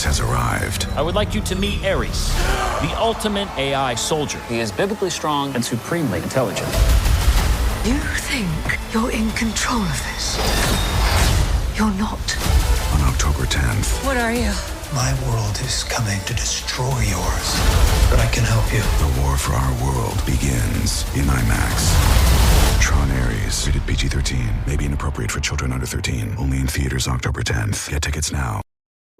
Ares has arrived. I would like you to meet Ares, the ultimate AI soldier. He is biblically strong and supremely intelligent. You think you're in control of this? You're not. On October 10th, What are you? My world is coming to destroy yours, but I can help you. the war for our world begins in IMAX. Tron Ares, rated PG-13, may be inappropriate for children under 13. Only in theaters October 10th. Get tickets now.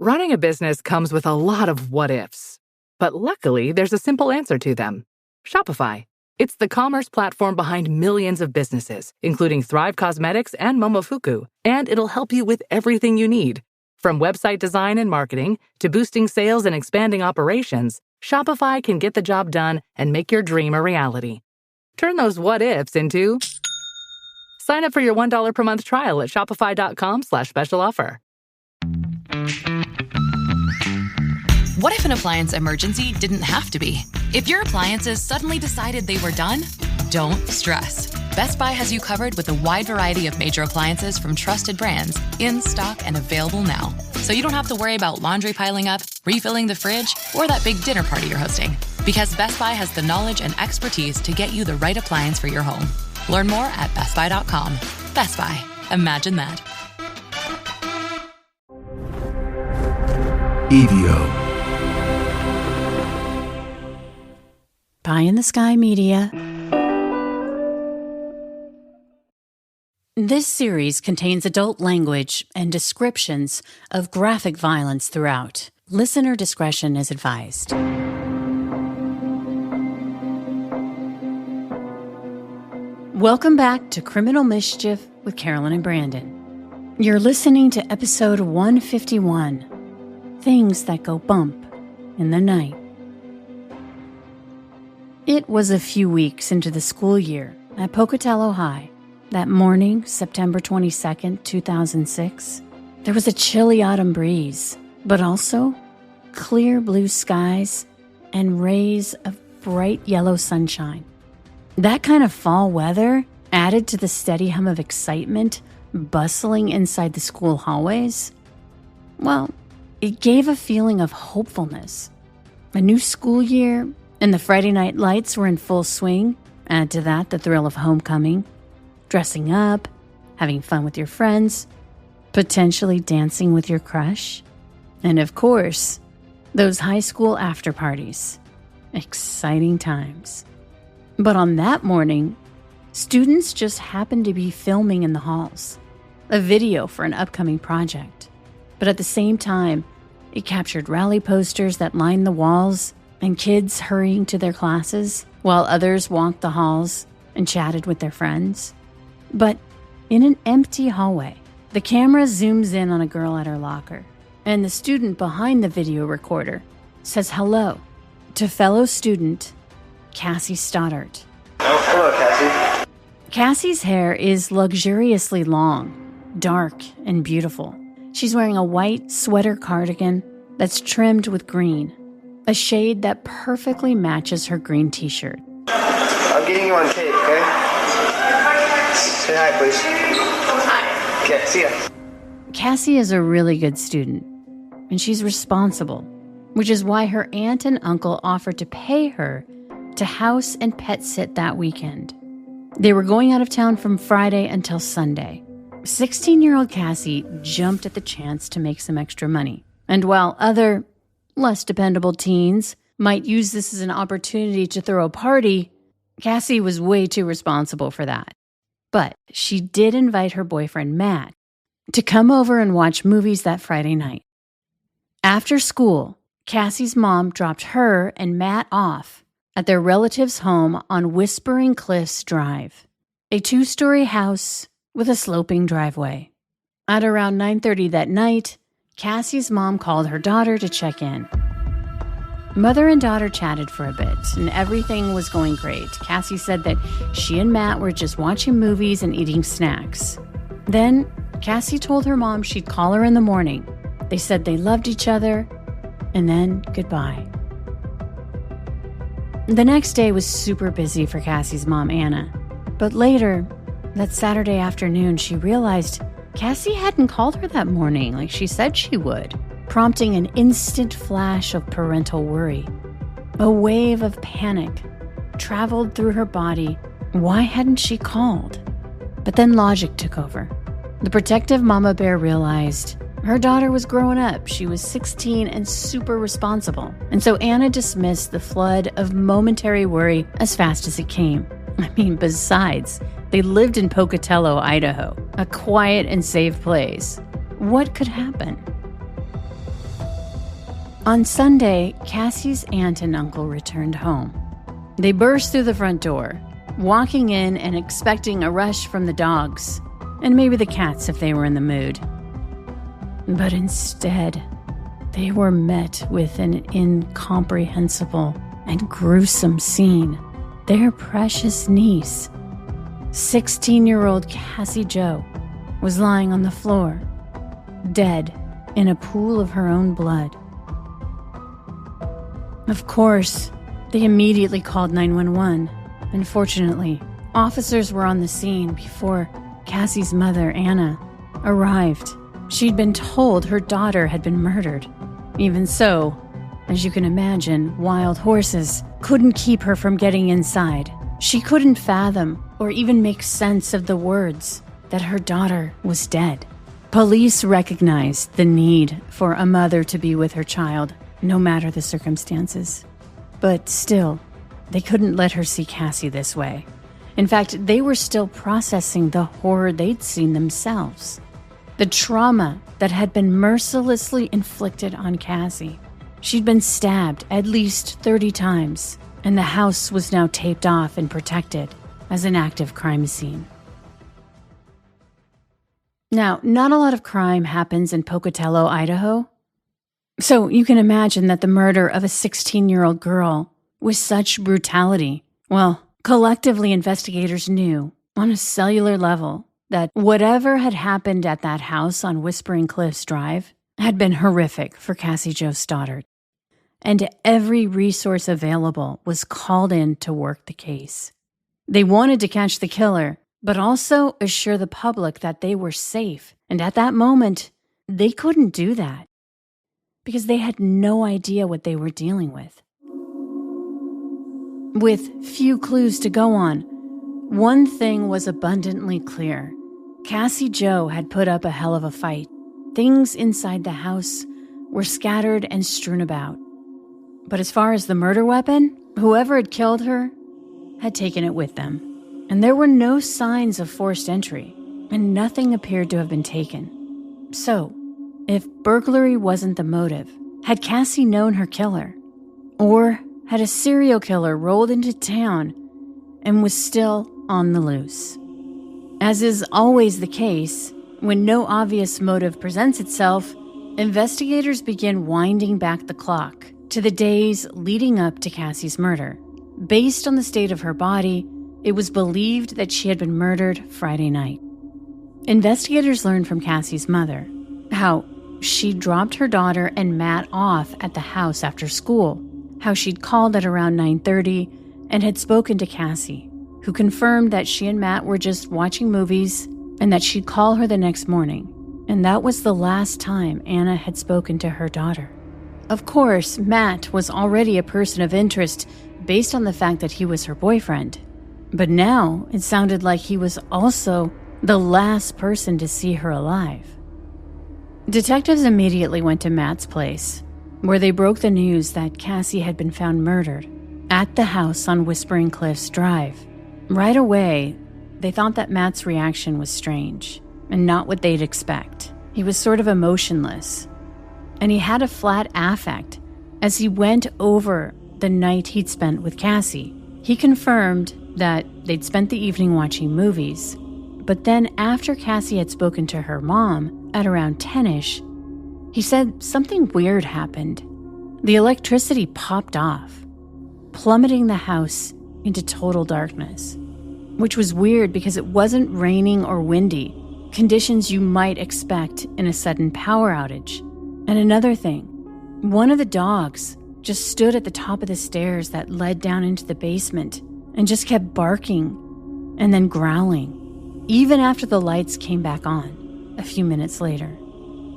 Running a business comes with a lot of what-ifs. But luckily, there's a simple answer to them. Shopify. It's the commerce platform behind millions of businesses, including Thrive Cosmetics and Momofuku. And it'll help you with everything you need. From website design and marketing to boosting sales and expanding operations, Shopify can get the job done and make your dream a reality. Turn those what-ifs into... Sign up for your $1 per month trial at shopify.com/special offer. What if an appliance emergency didn't have to be? If your appliances suddenly decided they were done, don't stress. Best Buy has you covered with a wide variety of major appliances from trusted brands, in stock and available now. So you don't have to worry about laundry piling up, refilling the fridge, or that big dinner party you're hosting. Because Best Buy has the knowledge and expertise to get you the right appliance for your home. Learn more at bestbuy.com. Best Buy. Imagine that. EVO. Pie in the Sky Media. This series contains adult language and descriptions of graphic violence throughout. Listener discretion is advised. Welcome back to Criminal Mischief with Carolyn and Brandon. You're listening to episode 151, Things That Go Bump in the Night. It was a few weeks into the school year at Pocatello High. That morning, September 22nd, 2006, there was a chilly autumn breeze, but also clear blue skies and rays of bright yellow sunshine. That kind of fall weather, added to the steady hum of excitement bustling inside the school hallways, well, it gave a feeling of hopefulness. A new school year, and the Friday night lights were in full swing. Add to that the thrill of homecoming, dressing up, having fun with your friends, potentially dancing with your crush, and of course, those high school after parties. Exciting times. But on that morning, students just happened to be filming in the halls, a video for an upcoming project. But at the same time, it captured rally posters that lined the walls and kids hurrying to their classes while others walked the halls and chatted with their friends. But in an empty hallway, the camera zooms in on a girl at her locker, and the student behind the video recorder says hello to fellow student Cassie Stoddart. Oh, hello, Cassie. Cassie's hair is luxuriously long, dark, and beautiful. She's wearing a white sweater cardigan that's trimmed with green, a shade that perfectly matches her green t-shirt. I'm getting you on tape, okay? Say hi, please. Hi. Okay, see ya. Cassie is a really good student, and she's responsible, which is why her aunt and uncle offered to pay her to house and pet sit that weekend. They were going out of town from Friday until Sunday. 16-year-old Cassie jumped at the chance to make some extra money. And while other, less dependable teens might use this as an opportunity to throw a party, Cassie was way too responsible for that. But she did invite her boyfriend, Matt, to come over and watch movies that Friday night. After school, Cassie's mom dropped her and Matt off at their relative's home on Whispering Cliffs Drive, a 2-story house with a sloping driveway. At around 9:30 that night, Cassie's mom called her daughter to check in. Mother and daughter chatted for a bit, and everything was going great. Cassie said that she and Matt were just watching movies and eating snacks. Then, Cassie told her mom she'd call her in the morning. They said they loved each other, and then goodbye. The next day was super busy for Cassie's mom, Anna. But later, that Saturday afternoon, she realized Cassie hadn't called her that morning like she said she would. prompting an instant flash of parental worry. A wave of panic traveled through her body. Why hadn't she called? But then logic took over. The protective mama bear realized her daughter was growing up. She was 16 and super responsible. And so Anna dismissed the flood of momentary worry as fast as it came. Besides, they lived in Pocatello, Idaho, a quiet and safe place. What could happen? On Sunday, Cassie's aunt and uncle returned home. They burst through the front door, walking in and expecting a rush from the dogs, and maybe the cats if they were in the mood. But instead, they were met with an incomprehensible and gruesome scene. Their precious niece, 16-year-old Cassie Jo, was lying on the floor, dead in a pool of her own blood. Of course, they immediately called 911. Unfortunately, officers were on the scene before Cassie's mother, Anna, arrived. She'd been told her daughter had been murdered. Even so, as you can imagine, wild horses couldn't keep her from getting inside. She couldn't fathom or even make sense of the words that her daughter was dead. Police recognized the need for a mother to be with her child, no matter the circumstances. But still, they couldn't let her see Cassie this way. In fact, they were still processing the horror they'd seen themselves. The trauma that had been mercilessly inflicted on Cassie. She'd been stabbed at least 30 times, and the house was now taped off and protected as an active crime scene. Now, not a lot of crime happens in Pocatello, Idaho. So you can imagine that the murder of a 16-year-old girl with such brutality, well, collectively investigators knew on a cellular level that whatever had happened at that house on Whispering Cliffs Drive had been horrific for Cassie Jo Stoddart. And every resource available was called in to work the case. They wanted to catch the killer, but also assure the public that they were safe. And at that moment, they couldn't do that because they had no idea what they were dealing with. With few clues to go on, one thing was abundantly clear. Cassie Jo had put up a hell of a fight. Things inside the house were scattered and strewn about. But as far as the murder weapon, whoever had killed her had taken it with them. And there were no signs of forced entry, and nothing appeared to have been taken. So, if burglary wasn't the motive, had Cassie known her killer? Or had a serial killer rolled into town and was still on the loose? As is always the case, when no obvious motive presents itself, investigators begin winding back the clock to the days leading up to Cassie's murder. Based on the state of her body, it was believed that she had been murdered Friday night. Investigators learned from Cassie's mother how she dropped her daughter and Matt off at the house after school, how she'd called at around 9:30 and had spoken to Cassie, who confirmed that she and Matt were just watching movies and that she'd call her the next morning. And that was the last time Anna had spoken to her daughter. Of course, Matt was already a person of interest based on the fact that he was her boyfriend. But now it sounded like he was also the last person to see her alive. Detectives immediately went to Matt's place, where they broke the news that Cassie had been found murdered at the house on Whispering Cliffs Drive. Right away, they thought that Matt's reaction was strange and not what they'd expect. He was sort of emotionless, and he had a flat affect as he went over the night he'd spent with Cassie. He confirmed that they'd spent the evening watching movies, but then after Cassie had spoken to her mom at around 10-ish, he said something weird happened. The electricity popped off, plummeting the house into total darkness, which was weird because it wasn't raining or windy, conditions you might expect in a sudden power outage. And another thing, one of the dogs just stood at the top of the stairs that led down into the basement and just kept barking and then growling, even after the lights came back on a few minutes later.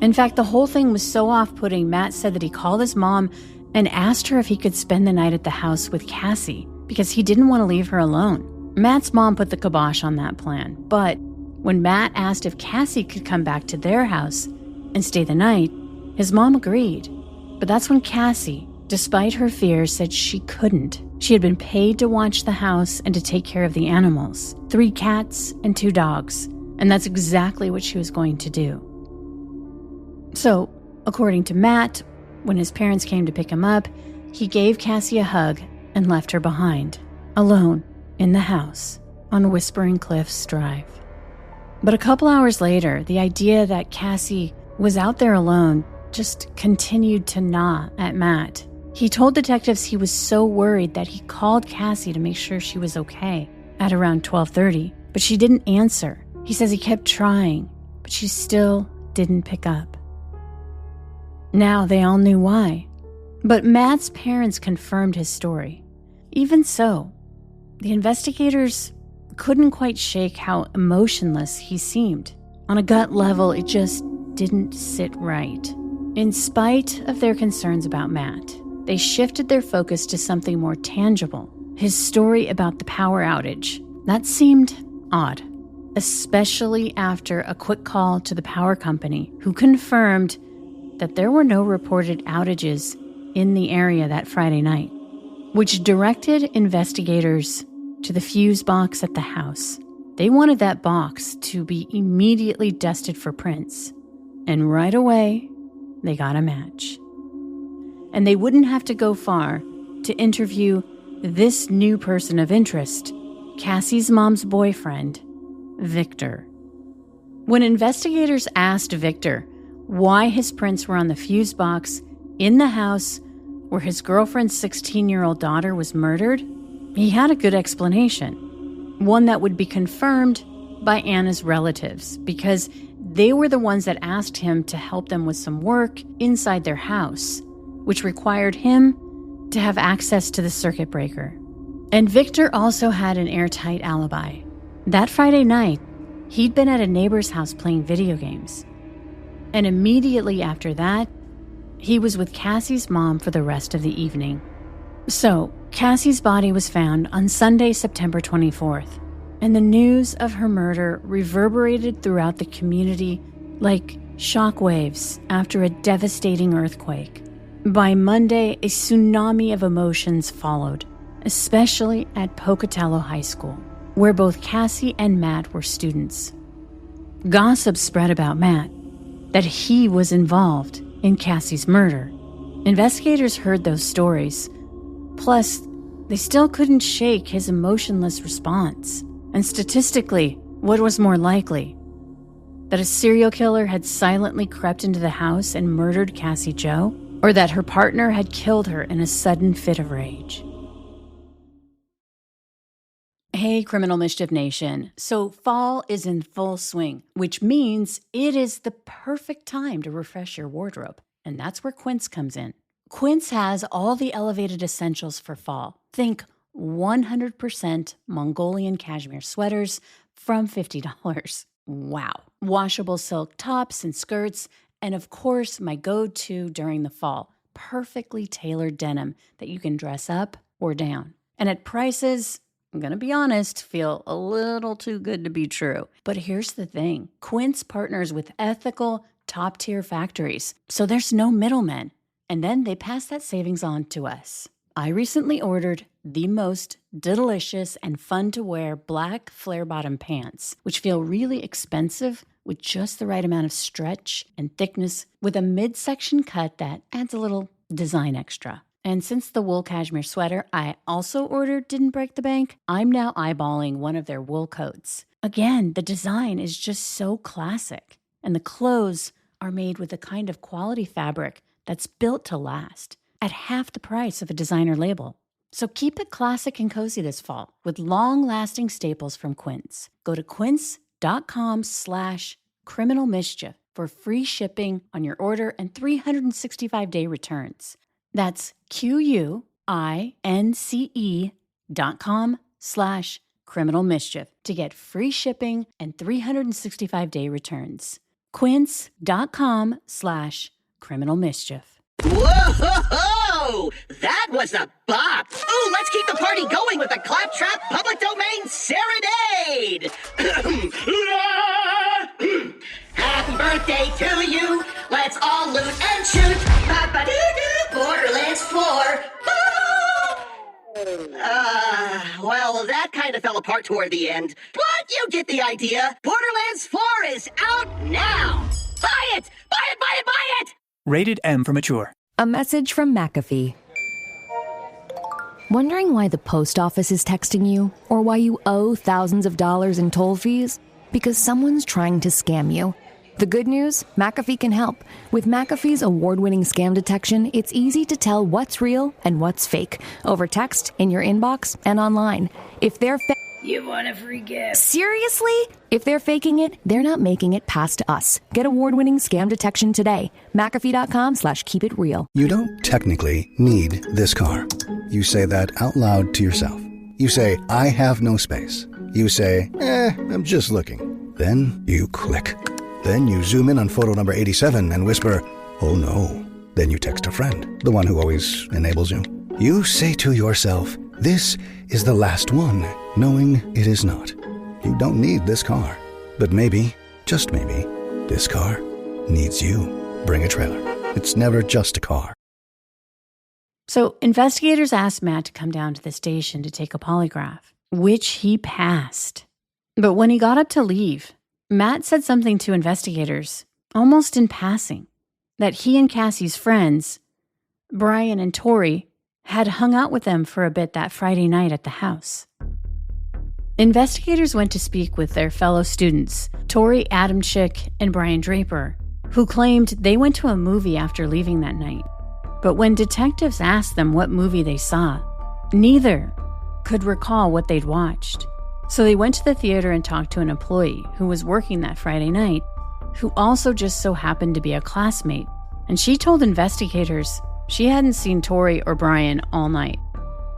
In fact, the whole thing was so off-putting, Matt said that he called his mom and asked her if he could spend the night at the house with Cassie because he didn't want to leave her alone. Matt's mom put the kibosh on that plan, but when Matt asked if Cassie could come back to their house and stay the night, his mom agreed. But that's when Cassie, despite her fears, said she couldn't. She had been paid to watch the house and to take care of the animals, 3 cats and 2 dogs, and that's exactly what she was going to do. So, according to Matt, when his parents came to pick him up, he gave Cassie a hug and left her behind, alone in the house on Whispering Cliffs Drive. But a couple hours later, the idea that Cassie was out there alone just continued to gnaw at Matt. He told detectives he was so worried that he called Cassie to make sure she was okay at around 12:30, but she didn't answer. He says he kept trying, but she still didn't pick up. Now they all knew why, but Matt's parents confirmed his story. Even so, the investigators couldn't quite shake how emotionless he seemed. On a gut level, it just didn't sit right. In spite of their concerns about Matt, they shifted their focus to something more tangible. His story about the power outage. That seemed odd, especially after a quick call to the power company, who confirmed that there were no reported outages in the area that Friday night, which directed investigators to the fuse box at the house. They wanted that box to be immediately dusted for prints, and right away, they got a match. And they wouldn't have to go far to interview this new person of interest, Cassie's mom's boyfriend, Victor. When investigators asked Victor why his prints were on the fuse box in the house where his girlfriend's 16-year-old daughter was murdered, he had a good explanation, one that would be confirmed by Anna's relatives, because they were the ones that asked him to help them with some work inside their house, which required him to have access to the circuit breaker. And Victor also had an airtight alibi. That Friday night, he'd been at a neighbor's house playing video games. And immediately after that, he was with Cassie's mom for the rest of the evening. So, Cassie's body was found on Sunday, September 24th, and the news of her murder reverberated throughout the community like shockwaves after a devastating earthquake. By Monday, a tsunami of emotions followed, especially at Pocatello High School, where both Cassie and Matt were students. Gossip spread about Matt, that he was involved in Cassie's murder. Investigators heard those stories. Plus, they still couldn't shake his emotionless response. And statistically, what was more likely? That a serial killer had silently crept into the house and murdered Cassie Jo? Or that her partner had killed her in a sudden fit of rage? Hey, Criminal Mischief Nation. So fall is in full swing, which means it is the perfect time to refresh your wardrobe. And that's where Quince comes in. Quince has all the elevated essentials for fall. Think 100% Mongolian cashmere sweaters from $50. Wow. Washable silk tops and skirts, and of course, my go-to during the fall, perfectly tailored denim that you can dress up or down. And at prices, I'm going to be honest, feel a little too good to be true. But here's the thing. Quince partners with ethical, top-tier factories, so there's no middlemen. And then they pass that savings on to us. I recently ordered the most delicious and fun-to-wear black flare-bottom pants, which feel really expensive with just the right amount of stretch and thickness, with a midsection cut that adds a little design extra. And since the wool cashmere sweater I also ordered didn't break the bank, I'm now eyeballing one of their wool coats. Again, the design is just so classic, and the clothes are made with the kind of quality fabric that's built to last at half the price of a designer label. So keep it classic and cozy this fall with long-lasting staples from Quince. Go to quince.com/Criminal Mischief for free shipping on your order and 365-day returns. That's QUINCE.com/Criminal Mischief to get free shipping and 365-day returns. Quince.com/criminal mischief. Whoa! That was a bop! Ooh, let's keep the party going with the Claptrap Public Domain Serenade! Happy birthday to you! Let's all loot and shoot! Ba-ba-doo-doo! Borderlands 4! Well, that kind of fell apart toward the end. But you get the idea. Borderlands 4 is out now! Buy it! Buy it, buy it, buy it! Rated M for mature. A message from McAfee. Wondering why the post office is texting you? Or why you owe thousands of dollars in toll fees? Because someone's trying to scam you. The good news? McAfee can help. With McAfee's award-winning scam detection, it's easy to tell what's real and what's fake. Over text, in your inbox, and online. If they're You want a free gift? Seriously? If they're faking it, they're not making it past us. Get award-winning scam detection today. McAfee.com/keepitreal. You don't technically need this car. You say that out loud to yourself. You say, I have no space. You say, I'm just looking. Then you click. Then you zoom in on photo number 87 and whisper, oh no. Then you text a friend, the one who always enables you. You say to yourself, this is the last one, knowing it is not. You don't need this car. But maybe, just maybe, this car needs you. Bring a trailer. It's never just a car. So investigators asked Matt to come down to the station to take a polygraph, which he passed. But when he got up to leave, Matt said something to investigators, almost in passing, that he and Cassie's friends, Brian and Tori, had hung out with them for a bit that Friday night at the house. Investigators went to speak with their fellow students, Tori Adamczyk and Brian Draper, who claimed they went to a movie after leaving that night. But when detectives asked them what movie they saw, neither could recall what they'd watched. So they went to the theater and talked to an employee who was working that Friday night, who also just so happened to be a classmate. And she told investigators she hadn't seen Tori or Brian all night.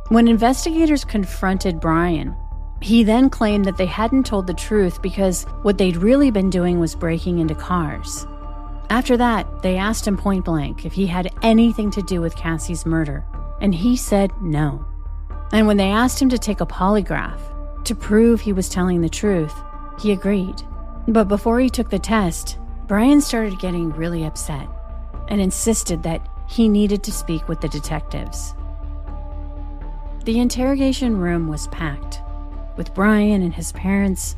When investigators confronted Brian, he then claimed that they hadn't told the truth because what they'd really been doing was breaking into cars. After that, they asked him point blank if he had anything to do with Cassie's murder, and he said no. And when they asked him to take a polygraph to prove he was telling the truth, he agreed. But before he took the test, Brian started getting really upset and insisted that he needed to speak with the detectives. The interrogation room was packed, with Brian and his parents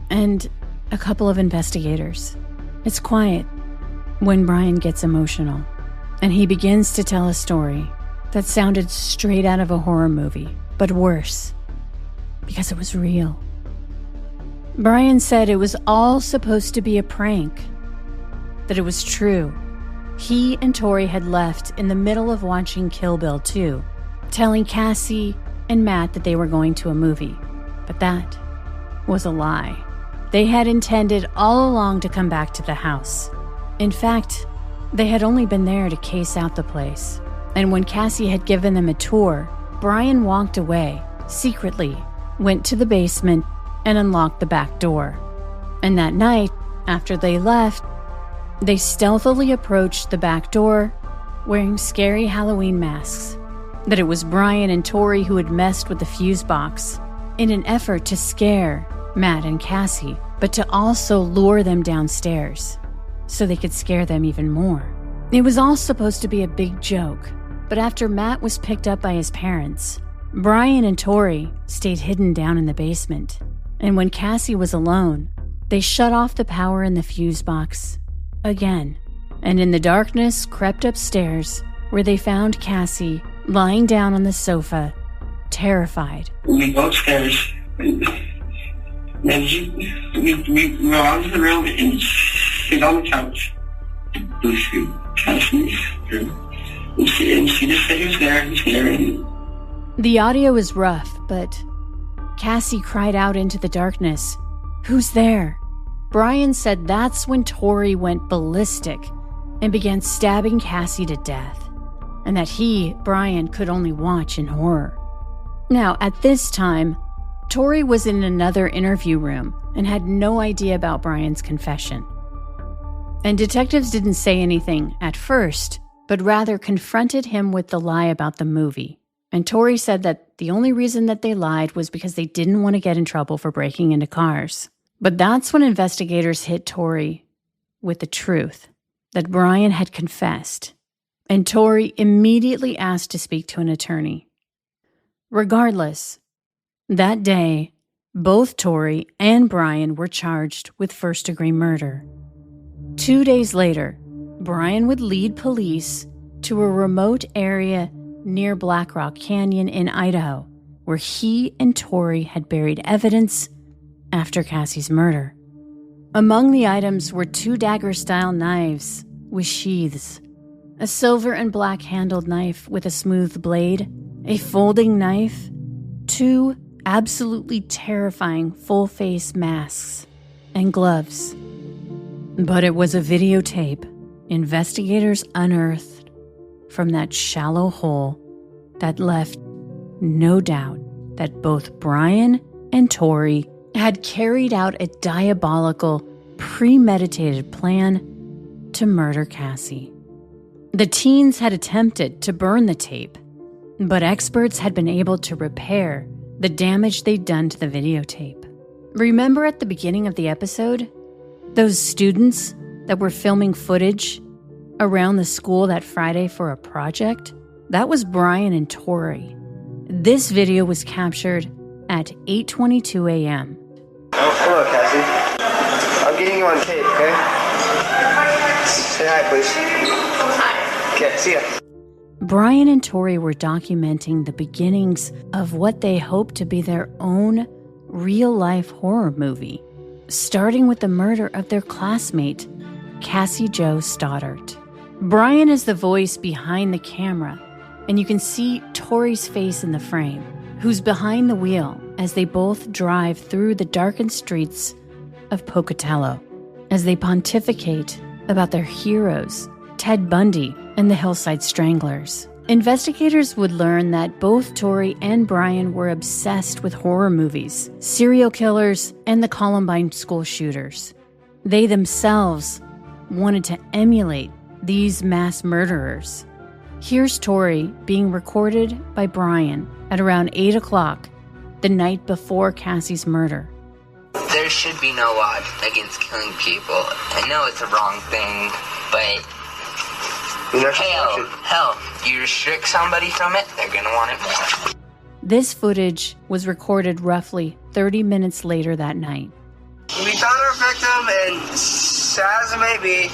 and a couple of investigators. It's quiet when Brian gets emotional, and he begins to tell a story that sounded straight out of a horror movie, but worse, because it was real. Brian said it was all supposed to be a prank, that it was true. He and Tori had left in the middle of watching Kill Bill 2, telling Cassie and Matt that they were going to a movie. But that was a lie. They had intended all along to come back to the house. In fact, they had only been there to case out the place. And when Cassie had given them a tour, Brian walked away, secretly, went to the basement, and unlocked the back door. And that night, after they left, they stealthily approached the back door, wearing scary Halloween masks. That it was Brian and Tori who had messed with the fuse box in an effort to scare Matt and Cassie, but to also lure them downstairs so they could scare them even more. It was all supposed to be a big joke, but after Matt was picked up by his parents, Brian and Tori stayed hidden down in the basement. And when Cassie was alone, they shut off the power in the fuse box again, and in the darkness crept upstairs, where they found Cassie lying down on the sofa, terrified. We go upstairs, and then we go out of the room and sit on the couch. Cassie, and she just said who's there, and the audio is rough, but Cassie cried out into the darkness, "Who's there?" Brian said that's when Tori went ballistic and began stabbing Cassie to death, and that he, Brian, could only watch in horror. Now, at this time, Tori was in another interview room and had no idea about Brian's confession. And detectives didn't say anything at first, but rather confronted him with the lie about the movie. And Tori said that the only reason that they lied was because they didn't want to get in trouble for breaking into cars. But that's when investigators hit Tori with the truth, that Brian had confessed. And Tori immediately asked to speak to an attorney. Regardless, that day, both Tori and Brian were charged with first-degree murder. 2 days later, Brian would lead police to a remote area near Black Rock Canyon in Idaho, where he and Tori had buried evidence after Cassie's murder. Among the items were 2 dagger-style knives with sheaths, a silver and black-handled knife with a smooth blade, a folding knife, 2 absolutely terrifying full-face masks, and gloves. But it was a videotape investigators unearthed from that shallow hole that left no doubt that both Brian and Tori had carried out a diabolical, premeditated plan to murder Cassie. The teens had attempted to burn the tape, but experts had been able to repair the damage they'd done to the videotape. Remember at the beginning of the episode, those students that were filming footage around the school that Friday for a project? That was Brian and Tori. This video was captured at 8:22 a.m. Oh, hello, Cassie. I'm getting you on tape, okay? Say hi, please. Hi. Okay, see ya. Brian and Tori were documenting the beginnings of what they hoped to be their own real-life horror movie, starting with the murder of their classmate, Cassie Jo Stoddart. Brian is the voice behind the camera, and you can see Tori's face in the frame, who's behind the wheel as they both drive through the darkened streets of Pocatello, as they pontificate about their heroes, Ted Bundy and the Hillside Stranglers. Investigators would learn that both Tori and Brian were obsessed with horror movies, serial killers, and the Columbine school shooters. They themselves wanted to emulate these mass murderers. Here's Tori being recorded by Brian at around 8 o'clock the night before Cassie's murder. There should be no law against killing people. I know it's a wrong thing, but hell, you restrict somebody from it, they're gonna want it more. This footage was recorded roughly 30 minutes later that night. We found our victim, and sad as it may be,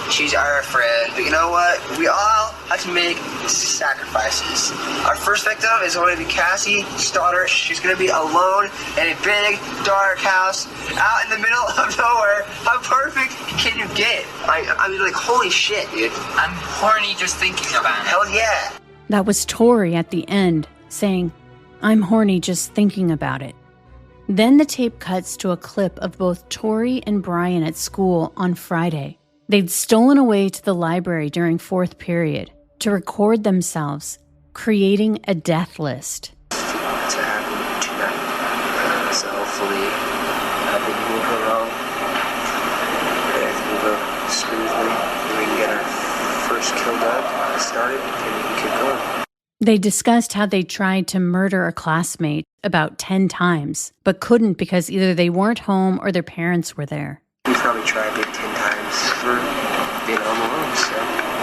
she's our friend. But you know what? We all have to make sacrifices. Our first victim is going to be Cassie Stoddart. She's going to be alone in a big, dark house out in the middle of nowhere. How perfect can you get? I mean, like, holy shit, dude. I'm horny just thinking about it. Hell yeah. That was Tori at the end saying, "I'm horny just thinking about it." Then the tape cuts to a clip of both Tori and Brian at school on Friday. They'd stolen away to the library during fourth period to record themselves, creating a death list. To happen tonight. So hopefully nothing will go wrong. Everything will go smoothly. We can get our first kill done, started, and we can keep going. They discussed how they tried to murder a classmate about 10 times, but couldn't because either they weren't home or their parents were there. We probably tried maybe 10 times for being home alone, so.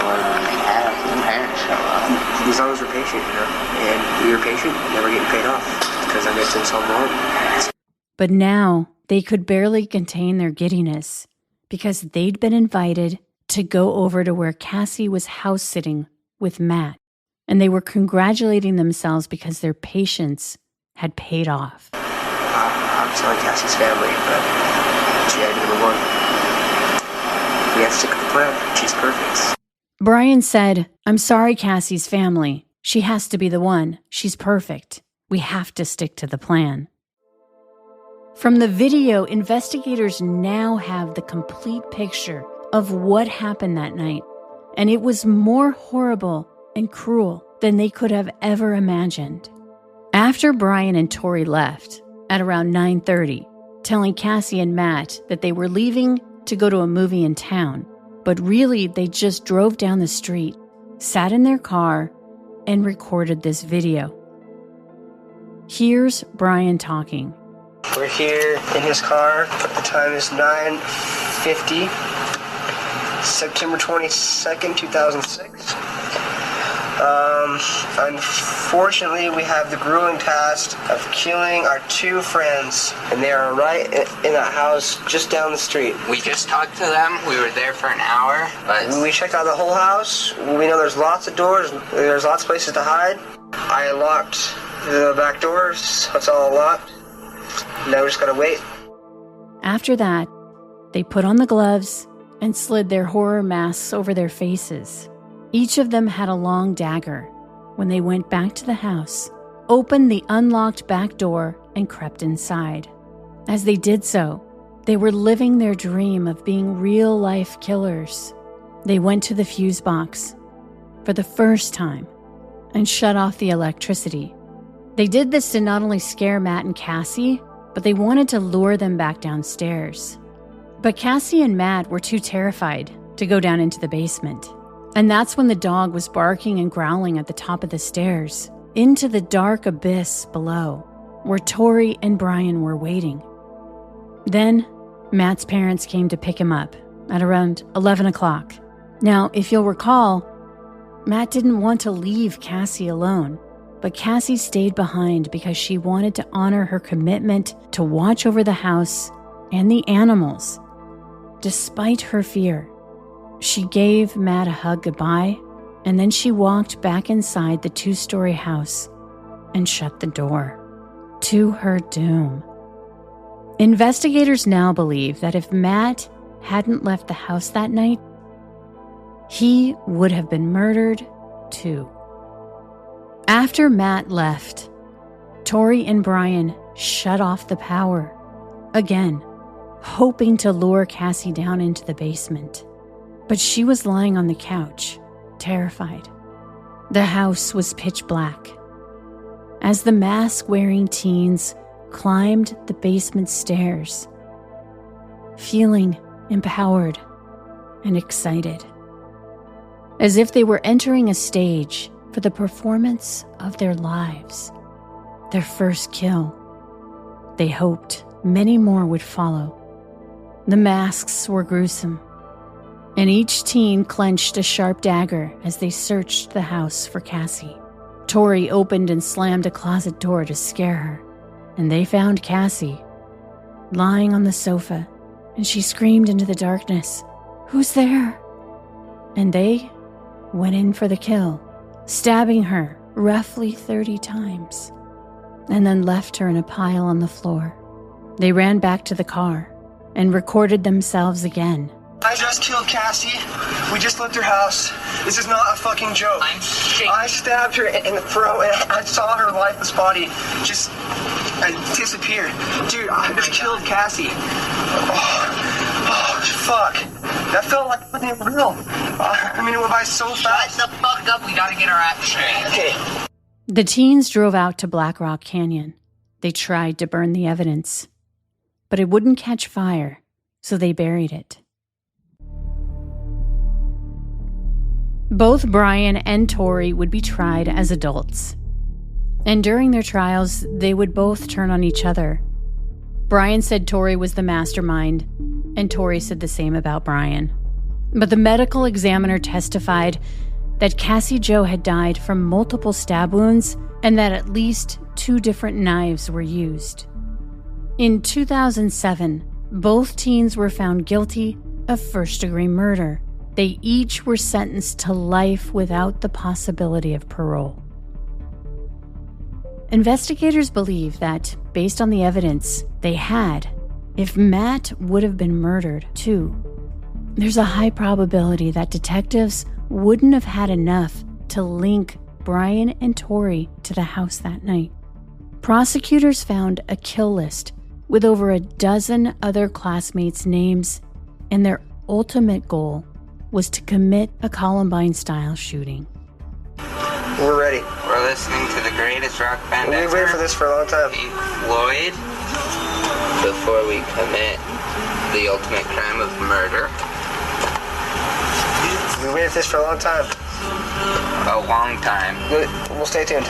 Well, they have. The parents show up. As long as we're patient, you know, and we were patient, never getting paid off, because I missed us home alone. But now they could barely contain their giddiness because they'd been invited to go over to where Cassie was house sitting with Matt, and they were congratulating themselves because their patience had paid off. I'm sorry, Cassie's family, but she had number one. We have to stick with the plan. She's perfect. Brian said, "I'm sorry, Cassie's family. She has to be the one. She's perfect. We have to stick to the plan." From the video, investigators now have the complete picture of what happened that night, and it was more horrible and cruel than they could have ever imagined. After Brian and Tori left at around 9:30, telling Cassie and Matt that they were leaving to go to a movie in town, But really, they just drove down the street, sat in their car, and recorded this video. Here's Brian talking. We're here in his car. The time is 9:50, September 22nd, 2006. Unfortunately, we have the grueling task of killing our two friends, and they are right in that house just down the street. We just talked to them. We were there for an hour, but we checked out the whole house. We know there's lots of doors. There's lots of places to hide. I locked the back doors, so it's all locked. Now we just gotta wait. After that, they put on the gloves and slid their horror masks over their faces. Each of them had a long dagger. When they went back to the house, opened the unlocked back door, and crept inside. As they did so, they were living their dream of being real-life killers. They went to the fuse box for the first time and shut off the electricity. They did this to not only scare Matt and Cassie, but they wanted to lure them back downstairs. But Cassie and Matt were too terrified to go down into the basement. And that's when the dog was barking and growling at the top of the stairs, into the dark abyss below, where Tori and Brian were waiting. Then, Matt's parents came to pick him up at around 11 o'clock. Now, if you'll recall, Matt didn't want to leave Cassie alone, but Cassie stayed behind because she wanted to honor her commitment to watch over the house and the animals. Despite her fear, she gave Matt a hug goodbye, and then she walked back inside the 2-story house and shut the door. To her doom. Investigators now believe that if Matt hadn't left the house that night, he would have been murdered too. After Matt left, Tori and Brian shut off the power, again, hoping to lure Cassie down into the basement. But she was lying on the couch, terrified. The house was pitch black. As the mask-wearing teens climbed the basement stairs, feeling empowered and excited, as if they were entering a stage for the performance of their lives, their first kill. They hoped many more would follow. The masks were gruesome, and each teen clenched a sharp dagger as they searched the house for Cassie. Tori opened and slammed a closet door to scare her, and they found Cassie lying on the sofa, and she screamed into the darkness, "Who's there?" And they went in for the kill, stabbing her roughly 30 times, and then left her in a pile on the floor. They ran back to the car and recorded themselves again. I just killed Cassie. We just left her house. This is not a fucking joke. I stabbed her in the throat, and I saw her lifeless body just disappear. Dude, I just killed Cassie. Oh, fuck. That felt like fucking real. I mean, it went by so fast. Shut the fuck up. We gotta get our act straight. Okay. The teens drove out to Black Rock Canyon. They tried to burn the evidence, but it wouldn't catch fire, so they buried it. Both Brian and Tori would be tried as adults. And during their trials, they would both turn on each other. Brian said Tori was the mastermind, and Tori said the same about Brian. But the medical examiner testified that Cassie Jo had died from multiple stab wounds and that at least 2 different knives were used. In 2007, both teens were found guilty of first-degree murder. They each were sentenced to life without the possibility of parole. Investigators believe that, based on the evidence they had, if Matt would have been murdered too, there's a high probability that detectives wouldn't have had enough to link Brian and Tori to the house that night. Prosecutors found a kill list with over a dozen other classmates' names, and their ultimate goal was to commit a Columbine-style shooting. We're ready. We're listening to the greatest rock band ever. We've waited for this for a long time. Pink Floyd. Before we commit the ultimate crime of murder, We waited for this for a long time. A long time. Good. We'll stay tuned.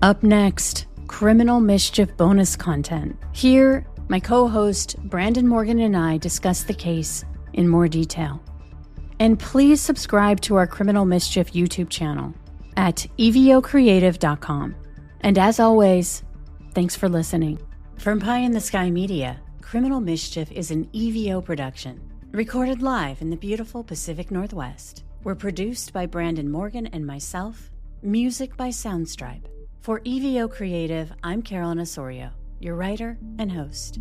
Up next, Criminal Mischief bonus content. Here, my co-host Brandon Morgan and I discuss the case in more detail. And please subscribe to our Criminal Mischief YouTube channel at evocreative.com. And as always, thanks for listening. From Pie in the Sky Media, Criminal Mischief is an EVO production, recorded live in the beautiful Pacific Northwest. We're produced by Brandon Morgan and myself, music by Soundstripe. For EVO Creative, I'm Carolyn Osorio, your writer and host.